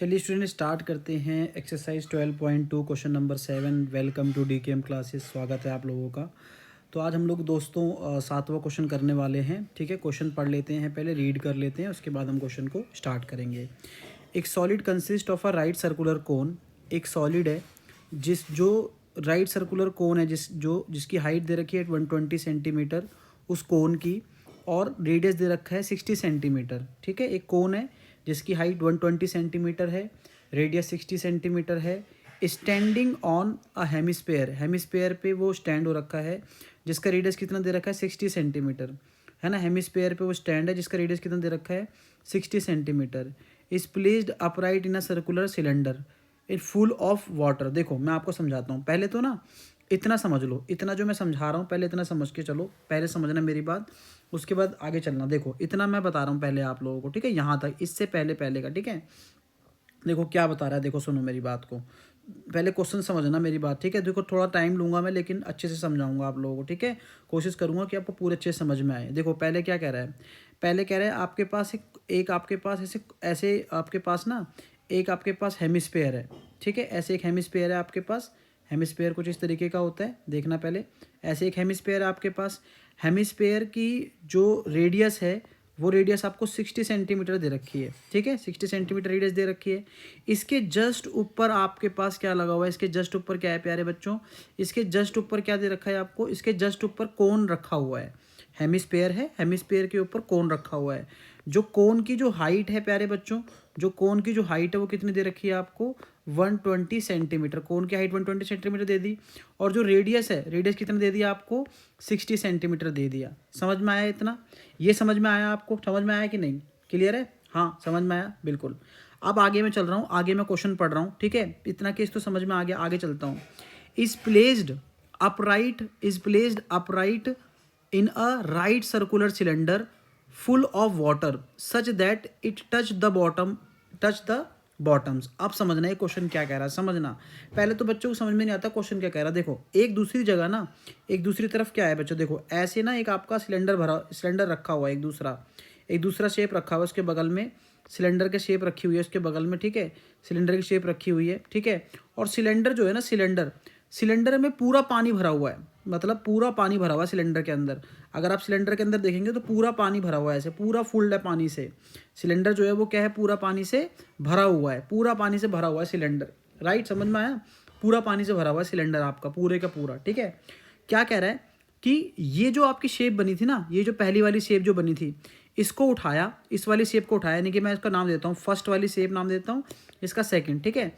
चलिए student start करते हैं exercise 12.2 question number 7। Welcome to DKM classes. स्वागत है आप लोगों का। तो आज हम लोग दोस्तों 7वां क्वेश्चन करने वाले हैं। ठीक है, क्वेश्चन पढ़ लेते हैं, पहले रीड कर लेते हैं, उसके बाद हम क्वेश्चन को स्टार्ट करेंगे। एक solid consist of a right circular cone. एक सॉलिड है जो राइट सर्कुलर कोन है जिसकी हाइट दे रखी है 120 सेंटीमीटर उस कोन की, और रेडियस दे रखा है 60 सेंटीमीटर। ठीक है, एक कोन है जिसकी हाइट 120 सेंटीमीटर है, रेडियस 60 सेंटीमीटर है, standing on a hemisphere. Hemisphere पे वो स्टैंड हो रखा है जिसका रेडियस कितना दे रखा है 60 सेंटीमीटर, है ना। हेमिस्फेयर पे वो स्टैंड है जिसका रेडियस कितना दे रखा है 60 centimetre. Is placed upright in a circular cylinder in full of water. देखो मैं आपको समझाता हूँ, पहले तो ना इतना समझ लो, इतना जो मैं समझा रहा हूँ पहले इतना समझ के चलो, पहले समझना मेरी बात, उसके बाद आगे चलना। देखो इतना मैं बता रहा हूँ पहले आप लोगों को, ठीक है, यहाँ तक, इससे पहले पहले का, ठीक है। देखो क्या बता रहा है, देखो सुनो मेरी बात को, पहले क्वेश्चन समझना मेरी बात, ठीक है। देखो थोड़ा टाइम लूँगा मैं, लेकिन अच्छे से समझाऊंगा आप लोगों को, ठीक है। कोशिश करूँगा कि आपको पूरे अच्छे से समझ में आए। देखो पहले क्या कह रहा है, पहले कह रहा है आपके पास एक आपके पास ऐसे ऐसे आपके पास ना एक आपके पास हेमिस्फेयर है, ठीक है। ऐसे एक हेमिस्फेयर है आपके पास। हेमिस्फेयर कुछ इस तरीके का होता है, देखना पहले। ऐसे एक हेमिस्फेयर है आपके पास। हेमिस्फेयर की जो रेडियस है वो रेडियस आपको 60 सेंटीमीटर दे रखी है, ठीक है। 60 सेंटीमीटर रेडियस दे रखी है। इसके जस्ट ऊपर आपके पास क्या लगा हुआ है, इसके जस्ट ऊपर क्या है प्यारे बच्चों, इसके जस्ट ऊपर क्या दे रखा है आपको, इसके जस्ट ऊपर कोन रखा हुआ है। हेमिस्फेयर है, हेमिस्फेयर के ऊपर कोन रखा हुआ है। जो कोन की जो हाइट है प्यारे बच्चों, जो कोन की जो हाइट है वो कितनी दे रखी है आपको 120 सेंटीमीटर। कोन की हाइट 120 सेंटीमीटर दे दी, और जो रेडियस है, रेडियस कितना दे दिया आपको 60 सेंटीमीटर दे दिया। समझ में आया इतना, ये समझ में आया आपको, समझ में आया कि नहीं, क्लियर है, हाँ समझ में आया, बिल्कुल। अब आगे मैं चल रहा हूँ, आगे मैं क्वेश्चन पढ़ रहा हूँ, ठीक है। इतना केस तो समझ में आ गया, आगे चलता हूँ। Is placed upright in a right circular cylinder full of water such that it touch the bottoms। अब समझना ये क्वेश्चन क्या कह रहा है, समझना। पहले तो बच्चों को समझ में नहीं आता क्वेश्चन क्या कह रहा है। देखो एक दूसरी जगह ना, एक दूसरी तरफ क्या है बच्चों, देखो ऐसे ना एक आपका सिलेंडर रखा हुआ है, एक दूसरा शेप रखा हुआ है उसके बगल में, सिलेंडर के शेप रखी हुई है उसके बगल में, ठीक है। सिलेंडर की शेप रखी हुई है, ठीक है। और सिलेंडर जो है ना, सिलेंडर में पूरा पानी भरा हुआ है, मतलब पूरा पानी भरा हुआ है सिलेंडर के अंदर। अगर आप सिलेंडर के अंदर देखेंगे तो पूरा पानी भरा हुआ है, ऐसे पूरा फुल है पानी से। सिलेंडर जो है वो क्या है, पूरा पानी से भरा हुआ है, पूरा पानी से भरा हुआ है सिलेंडर। राइट, समझ में आया, पूरा पानी से भरा हुआ है सिलेंडर आपका पूरे का पूरा, ठीक है। क्या कह रहा है कि ये जो आपकी शेप बनी थी ना, ये जो पहली वाली शेप जो बनी थी, इसको उठाया, इस वाली शेप को उठाया, यानी कि मैं इसका नाम देता हूँ फर्स्ट वाली शेप नाम देता हूँ, इसका सेकंड, ठीक है।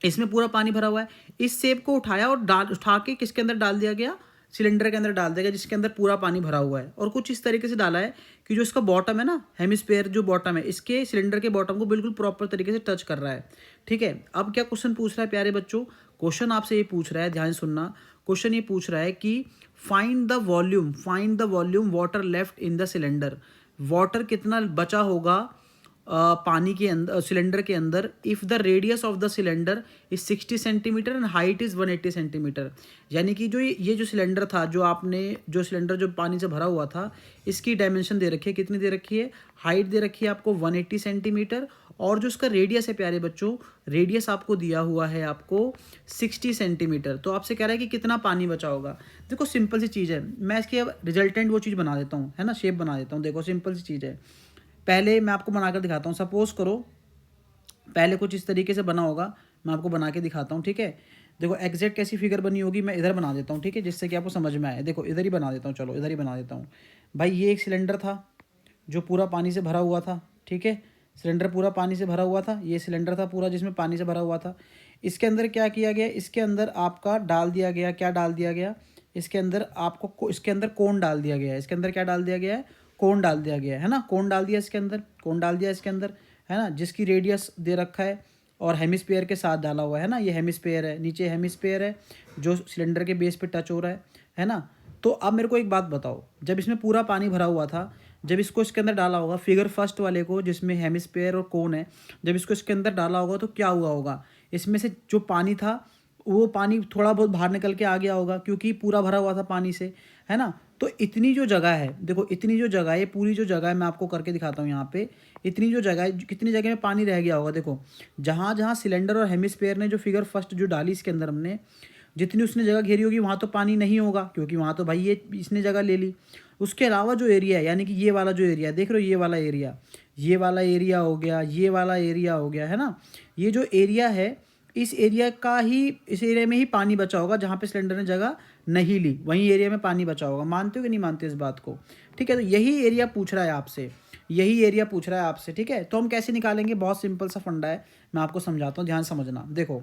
इसमें पूरा पानी भरा हुआ है, इस सेब को उठाया और उठा के किसके अंदर डाल दिया गया, सिलेंडर के अंदर डाल दिया गया, जिसके अंदर पूरा पानी भरा हुआ है। और कुछ इस तरीके से डाला है कि जो इसका बॉटम है ना, हेमिस्फेयर जो बॉटम है, इसके सिलेंडर के बॉटम को बिल्कुल प्रॉपर तरीके से टच कर रहा है, ठीक है। अब क्या क्वेश्चन पूछ रहा है प्यारे बच्चों, क्वेश्चन आपसे ये पूछ रहा है, ध्यान सुनना। क्वेश्चन ये पूछ रहा है कि find the volume water left in the cylinder. Water कितना बचा होगा पानी के अंदर, सिलेंडर के अंदर, if the radius of the cylinder is 60 centimetre and height is 180 centimetre. यानी कि जो ये जो सिलेंडर था, जो सिलेंडर जो पानी से भरा हुआ था, इसकी डायमेंशन दे रखी है, कितनी दे रखी है, हाइट दे रखी है आपको 180 सेंटीमीटर, और जो उसका रेडियस है प्यारे बच्चों, रेडियस आपको दिया हुआ है आपको 60 सेंटीमीटर। तो आपसे कह रहा है कि कितना पानी बचा होगा। देखो सिंपल सी चीज़ है, मैं इसकी अब रिजल्टेंट वो चीज़ बना देता हूँ, है ना, शेप बना देता हूँ। देखो सिंपल सी चीज़ है, पहले मैं आपको बनाकर दिखाता हूँ। सपोज करो पहले कुछ इस तरीके से बना होगा, मैं आपको बना के दिखाता हूँ, ठीक है। देखो एग्जैक्ट कैसी फिगर बनी होगी, मैं इधर बना देता हूँ, ठीक है, जिससे कि आपको समझ में आए। देखो इधर ही बना देता हूँ, चलो इधर ही बना देता हूँ। भाई ये एक सिलेंडर था जो पूरा पानी से भरा हुआ था, ठीक है। सिलेंडर पूरा पानी से भरा हुआ था, ये सिलेंडर था पूरा जिसमें पानी से भरा हुआ था। इसके अंदर क्या किया गया, इसके अंदर आपका डाल दिया गया, क्या डाल दिया गया, इसके अंदर आपको इसके अंदर कोन डाल दिया गया है। इसके अंदर क्या डाल दिया गया है, कोन डाल दिया गया है ना, कोन डाल दिया इसके अंदर, कोन डाल दिया इसके अंदर, है ना, जिसकी रेडियस दे रखा है, और हेमिस्फेयर के साथ डाला हुआ है ना, ये हेमिस्फेयर है, नीचे हेमिस्फेयर है जो सिलेंडर के बेस पे टच हो रहा है ना। तो अब मेरे को एक बात बताओ, जब इसमें पूरा पानी भरा हुआ था, जब इसको इसके अंदर डाला होगा, फिगर फर्स्ट वाले को जिसमें हेमिस्फेयर और कोन है, जब इसको इसके अंदर डाला होगा तो क्या हुआ होगा, इसमें से जो पानी था वो पानी थोड़ा बहुत बाहर निकल के आ गया होगा, क्योंकि पूरा भरा हुआ था पानी से, है ना। तो इतनी जो जगह है, देखो इतनी जो जगह है, ये पूरी जो जगह है मैं आपको करके दिखाता हूँ यहाँ पे। इतनी जो जगह है, कितनी जगह में पानी रह गया होगा देखो, जहाँ जहाँ सिलेंडर और हेमिस्फेयर ने जो फिगर फर्स्ट जो डाली इसके अंदर हमने, जितनी उसने जगह घेरी होगी वहाँ तो पानी नहीं होगा, क्योंकि वहाँ तो भाई ये इसने जगह ले ली। उसके अलावा जो एरिया है, यानी कि ये वाला जो एरिया है, देख रहे हो ये वाला एरिया, ये वाला एरिया हो गया, ये वाला एरिया हो गया, है ना। ये जो एरिया है, इस एरिया का ही, इस एरिया में ही पानी बचा होगा जहाँ पे सिलेंडर ने जगह नहीं ली, वहीं एरिया में पानी बचा होगा। मानते हो कि नहीं मानते इस बात को? ठीक है, तो यही एरिया पूछ रहा है आपसे, यही एरिया पूछ रहा है आपसे। ठीक है, तो हम कैसे निकालेंगे? बहुत सिंपल सा फंडा है, मैं आपको समझाता हूँ, ध्यान समझना। देखो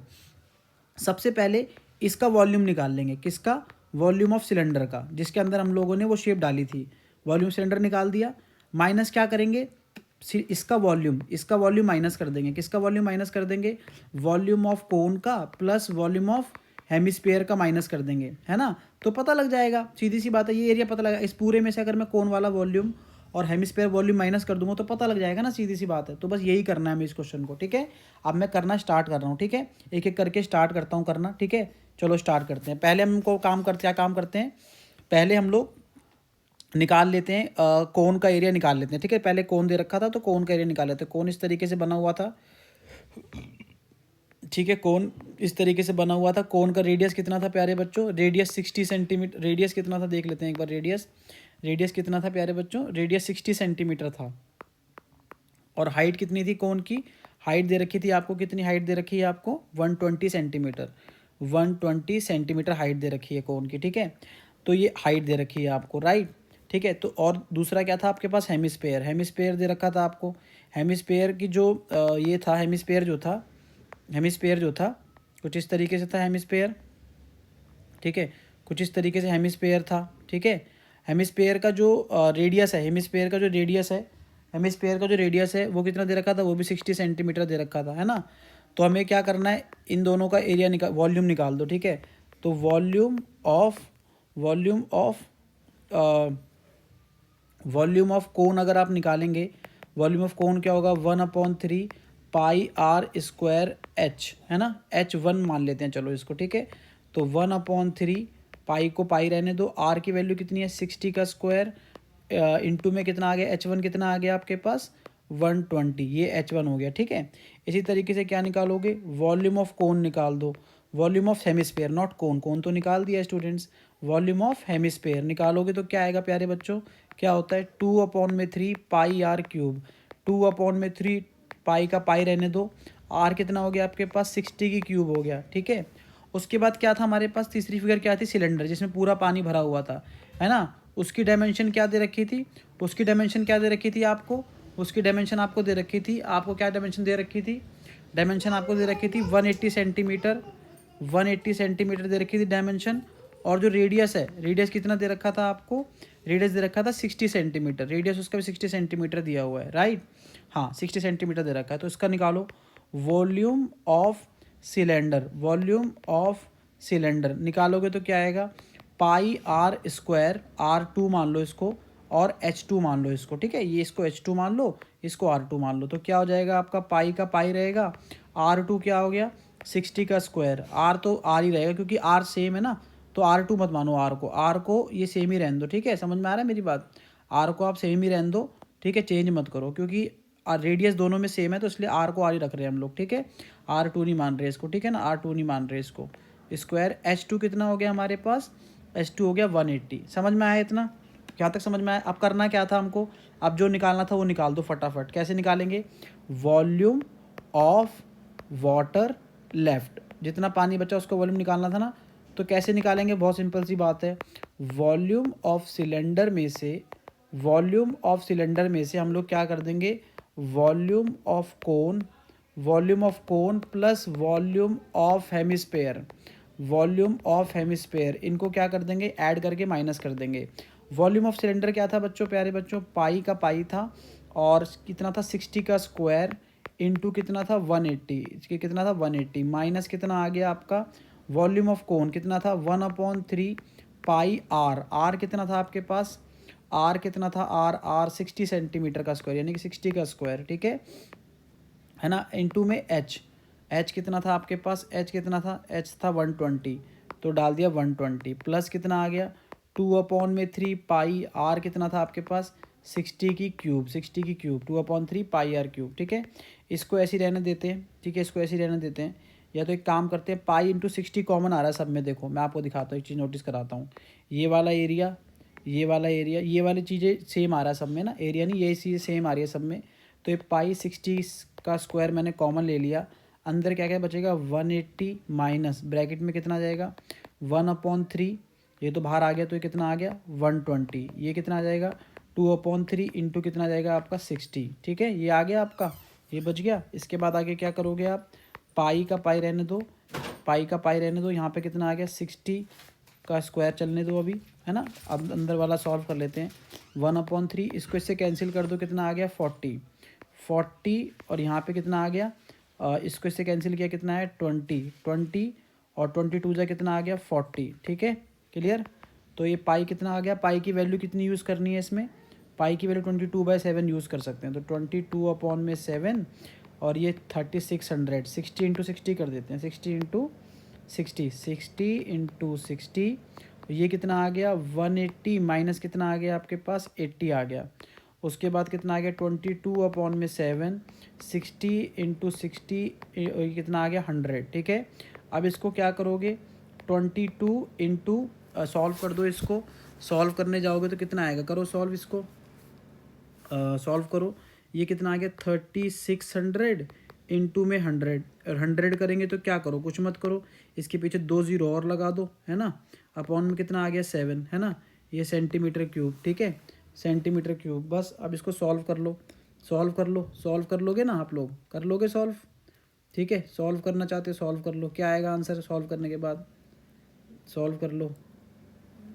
सबसे पहले इसका वॉल्यूम निकाल लेंगे, किसका? वॉल्यूम ऑफ सिलेंडर का, जिसके अंदर हम लोगों ने वो शेप डाली थी। वॉल्यूम सिलेंडर निकाल दिया, माइनस क्या करेंगे? इसका वॉल्यूम माइनस कर देंगे। किसका वॉल्यूम माइनस कर देंगे? वॉल्यूम ऑफ कोन का प्लस वॉल्यूम ऑफ हेमिस्फेयर का माइनस कर देंगे, है ना। तो पता लग जाएगा, सीधी सी बात है, ये एरिया पता लगा। इस पूरे में से अगर मैं कोन वाला वॉल्यूम और हेमिस्फेयर वॉल्यूम माइनस कर दूंगा तो पता लग जाएगा ना, सीधी सी बात है। तो बस यही करना है हमें इस क्वेश्चन को। ठीक है, अब मैं करना स्टार्ट कर रहा हूँ। ठीक है, एक एक करके स्टार्ट करता हूँ करना। ठीक है, चलो स्टार्ट करते हैं। पहले हमको क्या काम करते हैं, पहले हम लोग निकाल लेते हैं कोन का एरिया निकाल लेते हैं। ठीक है, पहले कोन दे रखा था तो कोन का एरिया निकाल लेते हैं। कोन इस तरीके से बना हुआ था, ठीक है, कोन इस तरीके से बना हुआ था। कोन का रेडियस कितना था प्यारे बच्चों? Radius 60 centimetre. रेडियस कितना था देख लेते हैं एक बार। रेडियस कितना था प्यारे बच्चों? रेडियस 60 सेंटीमीटर था। और हाइट कितनी थी कोन की? हाइट दे रखी थी आपको, कितनी हाइट दे रखी है आपको? 120 सेंटीमीटर। 120 सेंटीमीटर हाइट दे रखी है कोन की। ठीक है, तो ये हाइट दे रखी है आपको, राइट। ठीक है, तो और दूसरा क्या था आपके पास? हेमिस्फेयर दे रखा था आपको। हेमिस्फेयर की जो ये था, हेमिस्फेयर जो था कुछ इस तरीके से था हेमिस्फेयर। ठीक है, कुछ इस तरीके से हेमिस्फेयर था। ठीक है, हेमिस्फेयर का जो रेडियस है, हेमिस्फेयर का जो रेडियस है वो कितना दे रखा था? वो भी 60 सेंटीमीटर दे रखा था, है ना। तो हमें क्या करना है, इन दोनों का एरिया वॉल्यूम निकाल दो। ठीक है, तो वॉल्यूम ऑफ कोन अगर आप निकालेंगे, वॉल्यूम ऑफ कोन क्या होगा? 1/3 पाई आर स्क्वायर एच, है ना। H1 मान लेते हैं चलो इसको। ठीक है, तो 1/3 पाई को पाई रहने दो, आर की वैल्यू कितनी है? 60 का स्क्वायर इंटू में कितना आ गया? H1 कितना आ गया आपके पास? 120, ये H1 हो गया। ठीक है, इसी तरीके से क्या निकालोगे? वॉल्यूम ऑफ कोन निकाल दो। वॉल्यूम ऑफ हेमिस्फेयर, नॉट कोन, कोन तो निकाल दिया स्टूडेंट्स। वॉल्यूम ऑफ हेमिस्फेयर निकालोगे तो क्या आएगा प्यारे बच्चों? क्या होता है? 2/3 पाई आर क्यूब। 2/3 पाई का पाई रहने दो, आर कितना हो गया आपके पास? 60 की क्यूब हो गया। ठीक है, उसके बाद क्या था हमारे पास? तीसरी फिगर क्या थी? सिलेंडर, जिसमें पूरा पानी भरा हुआ था, है ना। उसकी डायमेंशन क्या दे रखी थी? उसकी डायमेंशन क्या दे रखी थी आपको? उसकी डायमेंशन आपको दे रखी थी, आपको क्या डायमेंशन दे रखी थी? डायमेंशन आपको दे रखी थी 180 सेंटीमीटर। 180 सेंटीमीटर दे रखी थी डायमेंशन। और जो रेडियस है, रेडियस कितना दे रखा था आपको? रेडियस दे रखा था 60 सेंटीमीटर। रेडियस उसका भी 60 सेंटीमीटर दिया हुआ है, राइट। हाँ, 60 सेंटीमीटर दे रखा है। तो इसका निकालो वॉल्यूम ऑफ सिलेंडर निकालोगे तो क्या आएगा? पाई आर स्क्वायर, R2 मान लो इसको, और H2 मान लो इसको। ठीक है, ये इसको H2 मान लो, इसको R2 मान लो। तो क्या हो जाएगा आपका? पाई का पाई रहेगा, R2 क्या हो गया? 60 का स्क्वायर। R तो R ही रहेगा क्योंकि R सेम है ना, तो R2 मत मानो, R को ये सेम ही रहने दो। ठीक है, समझ में आ रहा है मेरी बात? R को आप सेम ही रहने दो, ठीक है, चेंज मत करो, क्योंकि रेडियस दोनों में सेम है तो इसलिए R को R ही रख रहे हैं हम लोग। ठीक है, R2 नहीं मान रहे इसको, ठीक है ना, R2 नहीं मान रहे इसको। स्क्वायर H2 कितना हो गया हमारे पास? H2 हो गया 180। समझ में आया इतना? क्या तक समझ में आया? अब करना क्या था हमको? अब जो निकालना था वो निकाल दो फटाफट। कैसे निकालेंगे? वॉल्यूम ऑफ वाटर लेफ्ट, जितना पानी बचा उसका वॉल्यूम निकालना था ना। तो कैसे निकालेंगे? बहुत सिंपल सी बात है। वॉल्यूम ऑफ सिलेंडर में से हम लोग क्या कर देंगे? Volume of cone plus volume of hemisphere, इनको क्या कर देंगे? ऐड करके माइनस कर देंगे। वॉल्यूम ऑफ सिलेंडर क्या था बच्चों, प्यारे बच्चों? पाई का पाई था, और कितना था? 60 का स्क्वायर इंटू कितना था? 180। इसके कितना था? 180 माइनस कितना आ गया आपका? वॉल्यूम ऑफ कोन कितना था? 1/3 पाई आर कितना था आपके पास? आर कितना था? आर 60 सेंटीमीटर का स्क्वायर, यानी कि 60 का स्क्वायर। ठीक है ना, इंटू में एच कितना था आपके पास? एच कितना था? एच था 120, तो डाल दिया 120 प्लस कितना आ गया? 2/3 पाई आर कितना था आपके पास 60 की क्यूब 2/3 पाई आर क्यूब। ठीक है, इसको ऐसे ही रहने देते हैं। ठीक है, इसको ऐसे ही रहने देते हैं। या तो एक काम करते हैं, पाई इंटू 60 कॉमन आ रहा है सब में। देखो मैं आपको दिखाता हूँ, एक चीज़ नोटिस कराता हूँ। ये वाला एरिया, ये वाला एरिया, ये वाली चीज़ें सेम आ रहा है सब में ना, एरिया नहीं, ये चीज़ें सेम आ रही है सब में। तो ये पाई 60 का स्क्वायर मैंने कॉमन ले लिया। अंदर क्या क्या बचेगा 180 माइनस ब्रैकेट में कितना आ जाएगा 1/3। ये तो बाहर आ गया, तो ये कितना आ गया 120। ये कितना आ जाएगा 2/3 इंटू कितना आ जाएगा आपका 60। ठीक है, ये आ गया आपका, ये बच गया। इसके बाद आगे क्या करोगे आप, पाई का पाई रहने दो, पाई का पाई रहने दो। यहाँ पे कितना आ गया 60 का स्क्वायर चलने दो अभी, है ना। अब अंदर वाला सॉल्व कर लेते हैं। 1/3 इसको इससे कैंसिल कर दो, कितना आ गया 40। और यहाँ पे कितना आ गया, इसको इससे कैंसिल किया, कितना है 20 और 22 जा कितना आ गया 40। ठीक है, क्लियर। तो ये पाई कितना आ गया, पाई की वैल्यू कितनी यूज़ करनी है इसमें, पाई की वैल्यू 22/7 यूज़ कर सकते हैं। तो 22/7 और ये 3600, 60 इंटू 60 कर देते हैं, 60 ये कितना आ गया 180 माइनस कितना आ गया आपके पास 80 आ गया। उसके बाद कितना आ गया 22/7, 60 इंटू 60 ये कितना आ गया 100। ठीक है, अब इसको क्या करोगे 22 इंटू सॉल्व कर दो। इसको सॉल्व करने जाओगे तो कितना आएगा, करो सॉल्व इसको, सॉल्व करो। ये कितना आ गया 3600 इंटू में 100 करेंगे तो क्या करो, कुछ मत करो, इसके पीछे 2 ज़ीरो और लगा दो, है ना। अपॉन में कितना आ गया 7, है ना। ये सेंटीमीटर क्यूब, ठीक है, सेंटीमीटर क्यूब। बस अब इसको सॉल्व कर लो, सॉल्व कर लो, सॉल्व कर लोगे ना आप लोग, कर लोगे सॉल्व। ठीक है, सॉल्व करना चाहते हो सॉल्व कर लो, क्या आएगा आंसर सॉल्व करने के बाद, सॉल्व कर लो।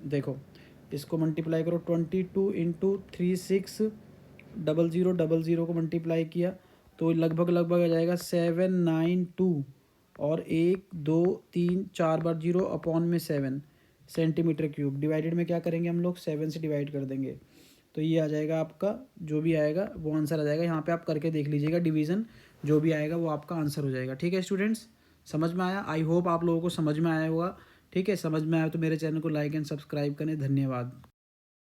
देखो इसको मल्टीप्लाई करो 22 इंटू 3600 को मल्टीप्लाई किया तो लगभग आ जाएगा 792 और 1 2 3 4 बार 0 अपॉन में 7 सेंटीमीटर क्यूब। डिवाइडेड में क्या करेंगे हम लोग 7 से डिवाइड कर देंगे तो ये आ जाएगा आपका, जो भी आएगा वो आंसर आ जाएगा। यहाँ पे आप करके देख लीजिएगा डिवीज़न, जो भी आएगा वो आपका आंसर हो जाएगा। ठीक है स्टूडेंट्स, समझ में आया, आई होप आप लोगों को समझ में आया होगा। ठीक है, समझ में आया तो मेरे चैनल को लाइक एंड सब्सक्राइब करें। धन्यवाद।